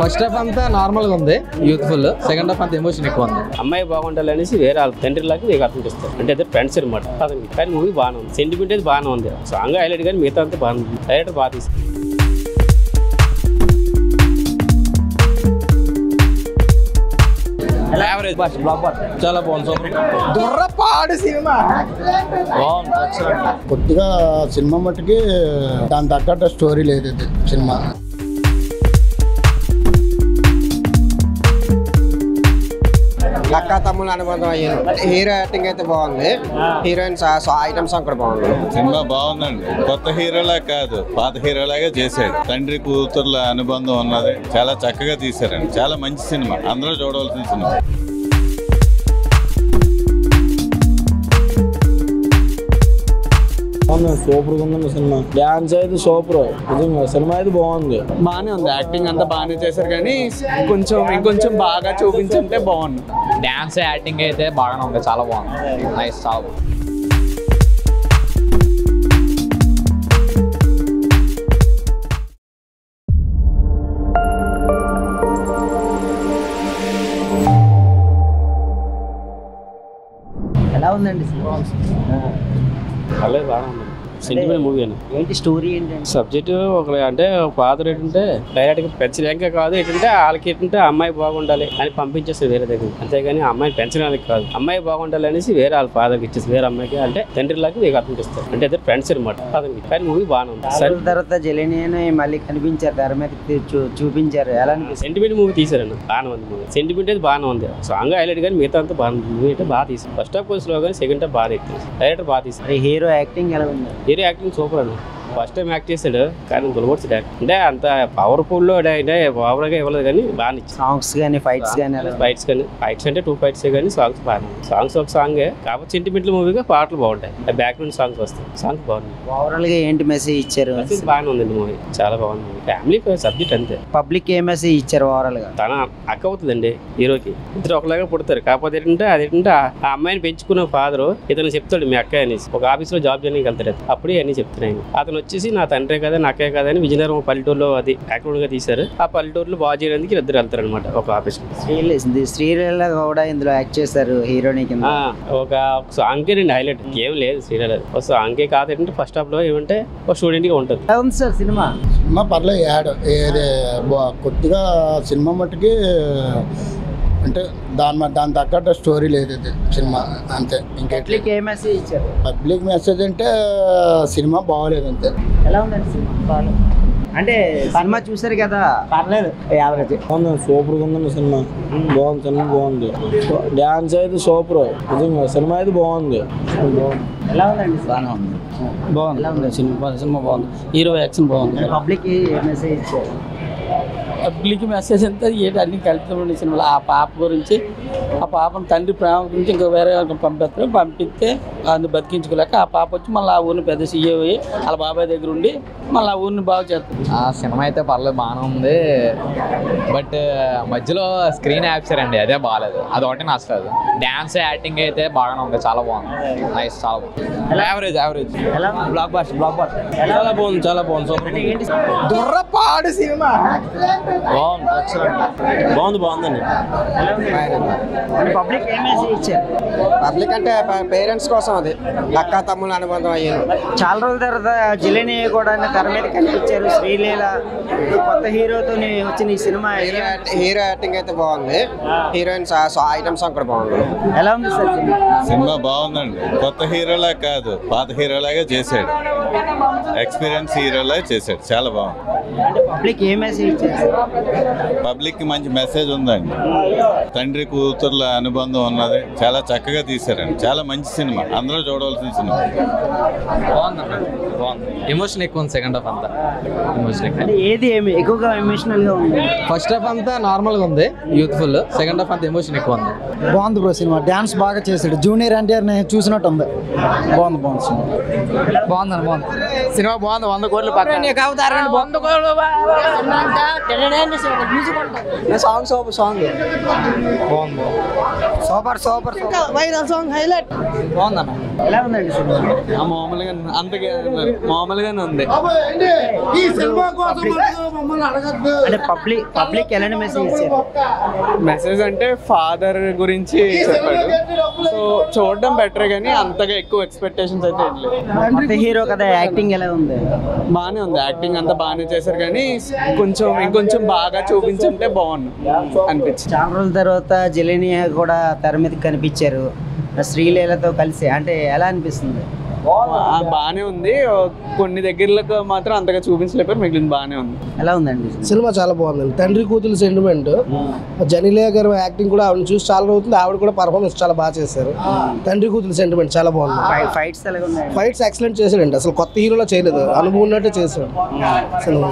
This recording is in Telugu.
ఫస్ట్ హాఫ్ అంతా నార్మల్ గా ఉంది, యూత్ఫుల్. సెకండ్ హాఫ్ అంతా ఎమోషన్ ఎక్కువ ఉంది. అమ్మాయి బాగుండాలి అనేసి వేరే వాళ్ళ తండ్రిలాగా మీకు అర్థం చేస్తారు. అంటే ఇద్దరు ఫ్రెండ్స్ అనమాట. కానీ మూవీ బాగానే ఉంది, సెంటిమెంట్ అయితే బాగానే ఉంది. సాంగ్ హైలైట్ కానీ మిగతా అంతా బాగుంది. డైరెక్టర్ బాగా తీస్తుంది. చాలా బాగుంది, సూపర్. దుర్రపాడు సినిమా బాగుంది. కొద్దిగా సినిమా మట్టుకి దాని తగ్గట్టు స్టోరీ లేదు ఇది సినిమా. అక్క తమ్ముళ్ళ అనుబంధం అయ్యాను. హీరో యాక్టింగ్ అయితే బాగుంది, హీరోయిన్స్ ఐటమ్ సాంగ్ కూడా బాగుంది. సినిమా బాగుందండి. కొత్త హీరోలా కాదు, పాత హీరోలాగే చేశాడు. తండ్రి కూతుర్ల అనుబంధం ఉన్నది, చాలా చక్కగా తీశారండి. చాలా మంచి సినిమా, అందరూ చూడవలసిన సినిమా. సూపర్ గా ఉంది సినిమా. డాన్స్ అయితే సూపర్. నిజంగా సినిమా అయితే బాగుంది, బాగానే ఉంది. యాక్టింగ్ అంతా బాగానే చేశారు, కానీ ఇంకొంచెం బాగా చూపించుంటే బాగుంది. డాన్స్ యాక్టింగ్ అయితే బాగానే ఉంది, చాలా బాగుంది. నైస్, చాలా బాగుంది. ఎలా ఉందండి పర్లేదు, బాగానే ఉంది. సెంటిమెంట్ మూవీ అని ఏంటి స్టోరీ ఏంటంటే సబ్జెక్ట్ ఒక అంటే ఫాదర్ ఏంటంటే డైరెక్ట్గా పెంచడానికి కాదు, ఏంటంటే వాళ్ళకి ఏంటంటే అమ్మాయి బాగుండాలి అని పంపించేస్తారు వేరే దగ్గర. అంతేగాని అమ్మాయిని పెంచడానికి కాదు, అమ్మాయి బాగుండాలి అనేసి వేరే వాళ్ళ ఫాదర్కి ఇచ్చేసి వేరే అమ్మాయికి అంటే తండ్రిలాగా మీకు అర్థం చేస్తారు. అంటే ఇద్దరు ఫ్రెండ్స్ అనమాట. అతనికి కానీ మూవీ బాగానే ఉంది. సరే, తర్వాత జెలెనియన్ మళ్ళీ కనిపించారు, తెర మీద చూపించారు. ఎలా అనిపిస్తుంది? సెంటిమెంట్ మూవీ తీసారండి, బాగానే ఉంది మూవీ. సెంటిమెంట్ అయితే బాగానే ఉంది. సాంగ్ హైలైట్ కానీ మిగతా అంతా బాగుంది. మూవీ అయితే బాగా తీసి ఫస్ట్ హాఫ్ స్లో కానీ సెకండ్ హాఫ్ బాగా తీసి డైరెక్టర్ బాగా తీసి. హీరో యాక్టింగ్ ఎలా ఉంది? హీరో యాక్టింగ్ సూపర్ అండి. ఫస్ట్ టైం యాక్ట్ చేశాడు, కానీ దులబొట్స్ అంటే అంత పవర్ఫుల్ ఓవర్గా ఇవ్వలేదు, కానీ బాగా సాంగ్స్ కానీ ఫైట్స్ కానీ ఫైట్స్ అంటే 2 ఫైట్స్ కానీ సాంగ్స్ బాగా. సాంగ్స్ ఒక సాంగే కాకపోతే సెంటిమెంటల్ మూవీగా పాటలు బాగుంటాయి, బ్యాక్గ్రౌండ్ సాంగ్స్ వస్తాయి. సాంగ్స్ బాగున్నాయి. ఓవరాల్ గా ఏంటి మెసేజ్ ఇచ్చారు? బాగానే ఉందండి మూవీ, చాలా బాగుంది. ఫ్యామిలీ సబ్జెక్ట్ అంతే. పబ్లిక్ ఏ మెసేజ్ ఇచ్చారు ఓవరాల్ గా? తన అక్క అవుతుందండి హీరోకి. ఇద్దరు ఒకలాగా పుడతారు, కాకపోతే ఏంటంటే అదేంటంటే ఆ అమ్మాయిని పెంచుకున్న ఫాదర్ ఇతను చెప్తాడు మీ అక్క అనేసి. ఒక ఆఫీస్ లో జాబ్ చేయడానికి వెళ్తాడు, అప్పుడే అన్ని చెప్తున్నాయి. అతను వచ్చేసి నా తండ్రే కదా నా అక్కే కదా అని విజయనగరం పల్లెటూరులో అది బ్యాక్గ్రౌండ్ గా తీశారు. ఆ పల్లెటూరులో బాగా చేయడానికి ఇద్దరు వెళ్తారు అనమాట ఒక ఆఫీస్. శ్రీలీల కూడా ఇందులో యాక్ట్ చేశారు హీరోని కింద. ఒక సాంగ్ నండి హైలైట్, ఏం లేదు శ్రీలీల. ఒక సాంగే కాదంటే ఫస్ట్ హాఫ్ లో ఏమంటే ఒక స్టూడెంట్ గా ఉంటుంది. సార్ సినిమా పర్లేదు. యాడ్ కొద్దిగా సినిమా మట్టుకి అంటే దాని తగ్గట్టు స్టోరీ లేదు ఇది సినిమా, అంతే. పబ్లిక్ ఏ మెసేజ్ ఇచ్చారు? పబ్లిక్ మెసేజ్ అంటే సినిమా బాగోలేదు, అంతే. ఎలా ఉందండి సినిమా? అంటే సినిమా చూసారు కదా, పర్లేదు, యావరేజ్. సూపర్ గా ఉంది సినిమా. బాగుంది, సినిమా బాగుంది. డాన్స్ అయితే సూపర్. నిజంగా సినిమా అయితే బాగుంది. ఎలా ఉందండి? బాగానే ఉంది, బాగుంది. సినిమా బాగుంది, హీరో యాక్షన్ బాగుంది. పబ్లిక్ ఏ మెసేజ్ ఇచ్చారు? పబ్లిక్ మెసేజ్ అంతా ఏంటి అన్ని కలుపుతుంది సినిమాలో. ఆ పాప గురించి, ఆ పాపను తండ్రి ప్రేమ గురించి ఇంకా వేరే పంపిస్తారు. పంపిస్తే అందుకు బతికించుకోలేక ఆ పాప వచ్చి మళ్ళీ ఆ ఊరిని పెద్ద సీఏ అయ్యి వాళ్ళ బాబాయ్ దగ్గర ఉండి మళ్ళీ ఆ ఊరిని బాగు చేస్తారు. ఆ సినిమా అయితే పర్లేదు, బాగానే ఉంది. బట్ మధ్యలో స్క్రీన్ యాప్చర్ అండి, అదే బాగాలేదు. అది ఒకటి నచ్చలేదు. డాన్స్ యాక్టింగ్ అయితే బాగానే ఉంది, చాలా బాగుంది. నైస్, చాలా బాగుంది. యావరేజ్. బ్లాక్ బాస్టర్ చాలా బాగుంది, చాలా బాగుంది. సూపర్. దుర్రపాడు సినిమా బాగుందండి. పబ్లిక్ ఏ మెసేజ్ ఇచ్చారు? పబ్లిక్ అంటే పేరెంట్స్ కోసం అది అక్క తమ్ముళ్ళ అనుబంధం అయ్యాను. చాలా రోజుల తర్వాత జెలెని కూడా తెర మీద కనిపించారు. శ్రీలీల కొత్త హీరోతో వచ్చిన ఈ సినిమా. హీరో యాక్టింగ్ అయితే బాగుంది, హీరోయిన్స్ ఐటమ్ సాంగ్ కూడా బాగుంది. ఎలా ఉంది సార్ సినిమా? బాగుందండి. కొత్త హీరోలా కాదు, పాత హీరోలాగా చేశాడు. ఎక్స్పీరియన్స్ హీరోలా చేశాడు, చాలా బాగుంది. పబ్లిక్ ఏ మెసేజ్ ఇచ్చారు? పబ్లిక్ కి మంచి మెసేజ్ ఉందండి. తండ్రి కూతుర్ల అనుబంధం ఉన్నది, చాలా చక్కగా తీశారండి. చాలా మంచి సినిమా, అందరూ చూడవలసిన సినిమా. బాగుంది. ఎమోషన్ ఎక్కువ ఉంది సెకండ్ హాఫ్ అంతా. ఏది ఎక్కువగా ఎమోషనల్ గా ఉంది? ఫస్ట్ హాఫ్ అంతా నార్మల్ గా ఉంది, యూత్ఫుల్. సెకండ్ హాఫ్ అంతా ఎమోషన్ ఎక్కువ ఉంది. బాగుంది బ్రో సినిమా. డాన్స్ బాగా చేశాడు. జూనియర్ ఎన్టీఆర్ చూసినట్టు ఉంది. బాగుంది సినిమా. బాగుంది సినిమా, బాగుంది. 100 కోట్లు పక్క. సాంగ్ బాగుంది. సూపర్ బాగుందన్న. ఎలా ఉందండి సినిమా? మామూలుగానే ఉంది. అంటే పబ్లిక్ ఎలాంటి మెసేజ్ ఇచ్చారు? మెసేజ్ అంటే ఫాదర్ గురించి చెప్పాడు. సో చూడడం బెటర్ కానీ అంతగా ఎక్కువ ఎక్స్పెక్టేషన్స్ అయితే ఏం లేదు. కొత్త హీరో కదా, యాక్టింగ్ ఎలా ఉంది? బాగానే ఉంది, యాక్టింగ్ అంతా బాగానే చేశారు కానీ ఇంకొంచెం బాగా చూపించుంటే బాగుంది అనిపించింది. చాలా రోజుల తర్వాత జెలెనియా కూడా తెర మీద కనిపించారు శ్రీలీలతో కలిసి, అంటే ఎలా అనిపిస్తుంది? బాగానే ఉంది, కొన్ని దగ్గరలకు మాత్రం అంతగా చూపించలేపారు, మిగిలింది బాగానే ఉంది. ఎలా ఉందండి సినిమా? చాలా బాగుందండి. తండ్రి కూతురు సెంటిమెంట్, జనీలియా గారు యాక్టింగ్ కూడా ఆవిడ చూసి చాలా రోజులు, ఆవిడ కూడా పర్ఫార్మెన్స్ చాలా బాగా చేశారు. తండ్రి కూతురు సెంటిమెంట్ చాలా బాగుంది. ఫైట్స్ ఎలా ఉన్నాయి? ఫైట్స్ ఎక్సలెంట్ చేశాడండి, అసలు కొత్త హీరోలో చేయలేదు, అనుభవం ఉన్నట్టు చేశాడు సినిమా.